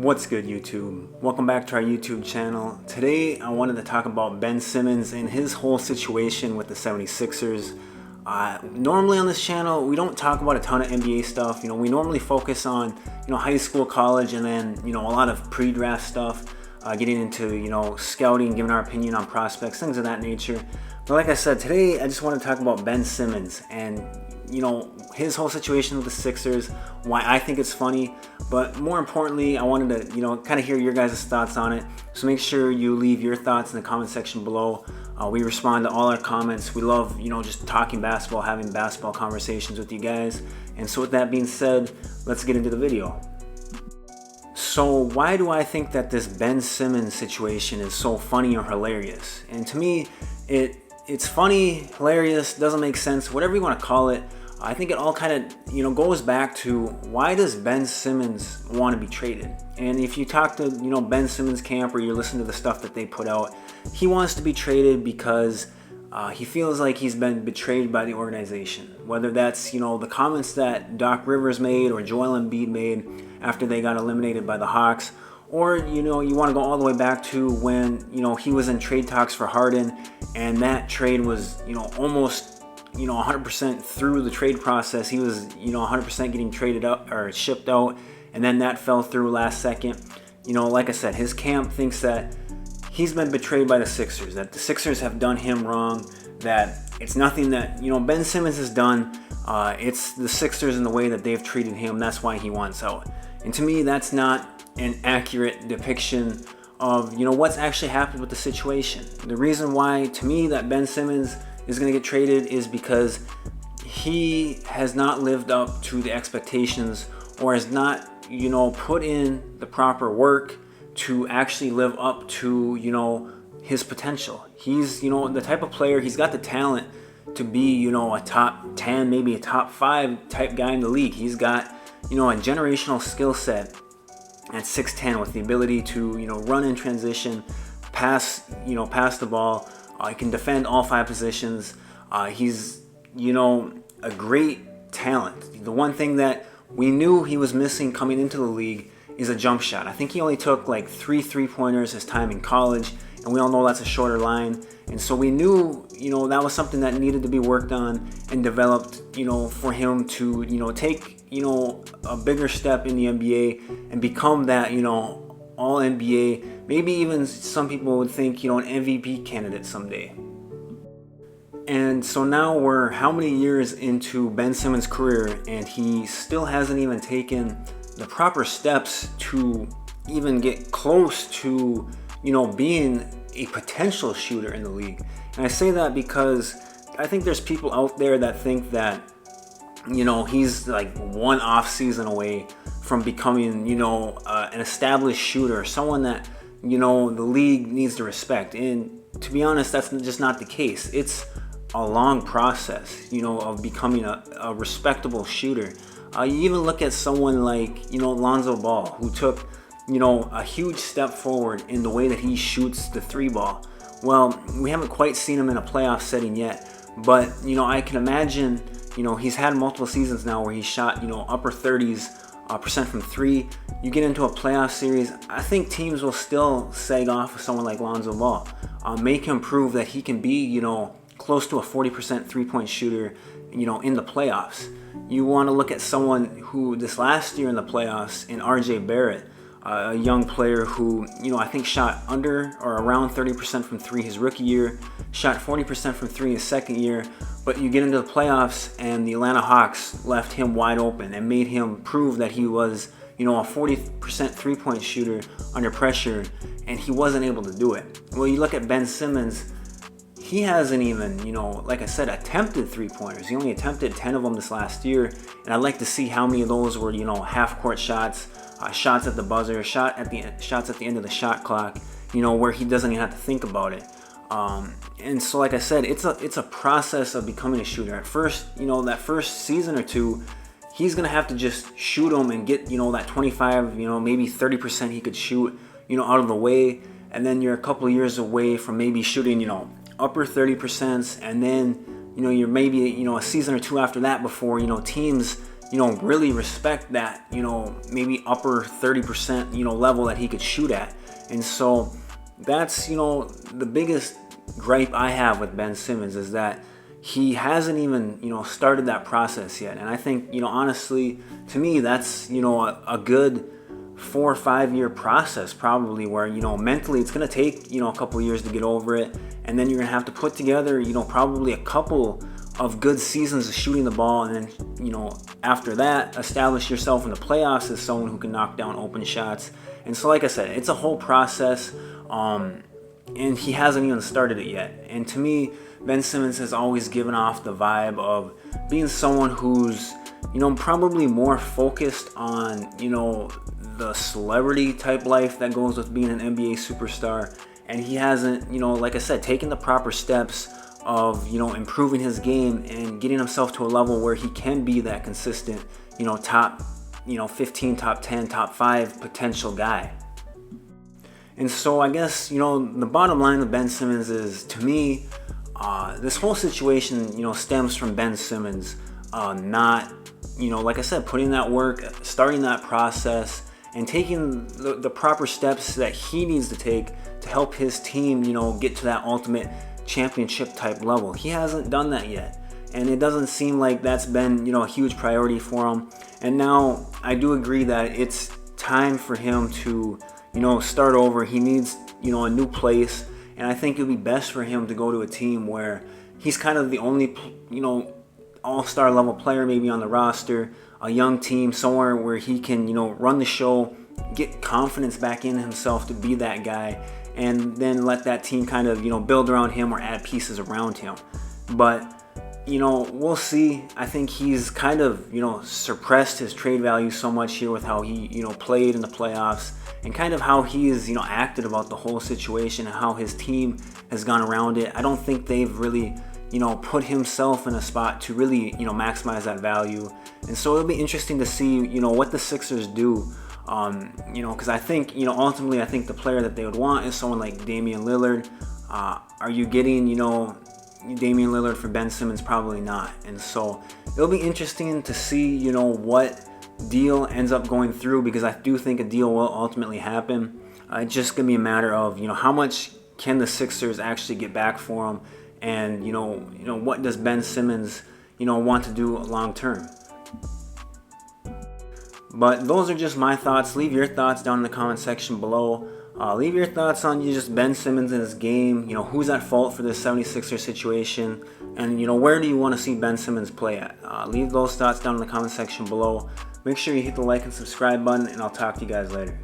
What's good, YouTube? Welcome back to our YouTube channel. Today I wanted to talk about Ben Simmons and his whole situation with the 76ers. Normally on this channel we don't talk about a ton of NBA stuff. We normally focus on high school, college, and then a lot of pre-draft stuff, getting into scouting, giving our opinion on prospects, things of that nature. But like I said, today I just want to talk about Ben Simmons and his whole situation with the Sixers, why I think it's funny, but more importantly, I wanted to, kind of hear your guys' thoughts on it. So make sure you leave your thoughts in the comment section below. We respond to all our comments. We love, just talking basketball, having basketball conversations with you guys. And so with that being said, let's get into the video. So why do I think that this Ben Simmons situation is so funny or hilarious? And to me, it's funny, hilarious, doesn't make sense, whatever you want to call it. I think it all kind of, goes back to why does Ben Simmons want to be traded? And if you talk to, Ben Simmons camp or you listen to the stuff that they put out, he wants to be traded because he feels like he's been betrayed by the organization. Whether that's, the comments that Doc Rivers made or Joel Embiid made after they got eliminated by the Hawks, or, you want to go all the way back to when, he was in trade talks for Harden and that trade was, almost 100% through the trade process. He was 100% getting traded up or shipped out, and then that fell through last second. Like I said, his camp thinks that he's been betrayed by the Sixers, that the Sixers have done him wrong, that it's nothing that Ben Simmons has done. It's the Sixers and the way that they've treated him. That's why he wants out. And to me, that's not an accurate depiction of what's actually happened with the situation. The reason why, to me, that Ben Simmons is going to get traded is because he has not lived up to the expectations, or has not put in the proper work to actually live up to his potential. He's the type of player, he's got the talent to be a top 10, maybe a top 5 type guy in the league. He's got a generational skill set at 6'10", with the ability to run in transition, pass the ball. He can defend all 5 positions. He's, a great talent. The one thing that we knew he was missing coming into the league is a jump shot. I think he only took like 3 3-pointers his time in college, and we all know that's a shorter line. And so we knew, that was something that needed to be worked on and developed, for him to, take, a bigger step in the NBA and become that, all NBA, maybe even some people would think, an MVP candidate someday. And so now we're how many years into Ben Simmons' career, and he still hasn't even taken the proper steps to even get close to, being a potential shooter in the league. And I say that because I think there's people out there that think that, he's like one off season away from becoming, an established shooter, someone that, the league needs to respect. And to be honest, that's just not the case. It's a long process, of becoming a respectable shooter. You even look at someone like, Lonzo Ball, who took, a huge step forward in the way that he shoots the 3 ball. Well, we haven't quite seen him in a playoff setting yet, but, I can imagine, he's had multiple seasons now where he shot, upper 30s percent from 3. You get into a playoff series, I think teams will still sag off of someone like Lonzo Ball. Make him prove that he can be, close to a 40% 3-point shooter, in the playoffs. You want to look at someone who this last year in the playoffs, in RJ Barrett, a young player who, I think shot under or around 30% from 3 his rookie year, shot 40% from 3 his second year, but you get into the playoffs and the Atlanta Hawks left him wide open and made him prove that he was, a 40% 3-point shooter under pressure, and he wasn't able to do it. Well, you look at Ben Simmons, he hasn't even, like I said, attempted 3-pointers. He only attempted 10 of them this last year, and I'd like to see how many of those were, half-court shots, shots at the buzzer, shots at the end of the shot clock, where he doesn't even have to think about it. And so, like I said, it's a process of becoming a shooter. At first, that first season or two, he's gonna have to just shoot them and get, that 25, maybe 30% he could shoot, out of the way, and then you're a couple of years away from maybe shooting, upper 30%, and then, you're maybe, a season or two after that before, teams really respect that, maybe upper 30%, level that he could shoot at. And so that's, the biggest gripe I have with Ben Simmons is that he hasn't even, started that process yet. And I think, honestly, to me, that's, a good 4 or 5 year process probably, where, mentally it's going to take, a couple years to get over it. And then you're going to have to put together, probably a couple of good seasons of shooting the ball. And then, after that, establish yourself in the playoffs as someone who can knock down open shots. And so, like I said, it's a whole process. And he hasn't even started it yet. And to me, Ben Simmons has always given off the vibe of being someone who's, probably more focused on, the celebrity type life that goes with being an NBA superstar. And he hasn't, like I said, taken the proper steps of, improving his game and getting himself to a level where he can be that consistent, top, 15, top 10, top 5 potential guy. And so I guess, the bottom line of Ben Simmons is, to me, this whole situation, stems from Ben Simmons not, like I said, putting that work, starting that process, and taking the proper steps that he needs to take to help his team, get to that ultimate championship type level. He hasn't done that yet. And it doesn't seem like that's been, a huge priority for him. And now I do agree that it's time for him to, start over. He needs, a new place. And I think it would be best for him to go to a team where he's kind of the only, all-star level player maybe on the roster, a young team, somewhere where he can, run the show, get confidence back in himself to be that guy, and then let that team kind of, build around him or add pieces around him. But, we'll see. I think he's kind of, suppressed his trade value so much here with how he, played in the playoffs, and kind of how he is, acted about the whole situation and how his team has gone around it. I don't think they've really, put himself in a spot to really, maximize that value. And so it'll be interesting to see, what the Sixers do. Because I think, ultimately, I think the player that they would want is someone like Damian Lillard. Are you getting, Damian Lillard for Ben Simmons? Probably not. And so it'll be interesting to see, what deal ends up going through, because I do think a deal will ultimately happen. It's just going to be a matter of, how much can the Sixers actually get back for him, and, what does Ben Simmons, want to do long term. But those are just my thoughts. Leave your thoughts down in the comment section below. Leave your thoughts on just Ben Simmons and his game. Who's at fault for this 76er situation, and where do you want to see Ben Simmons play at? Leave those thoughts down in the comment section below. Make sure you hit the like and subscribe button, and I'll talk to you guys later.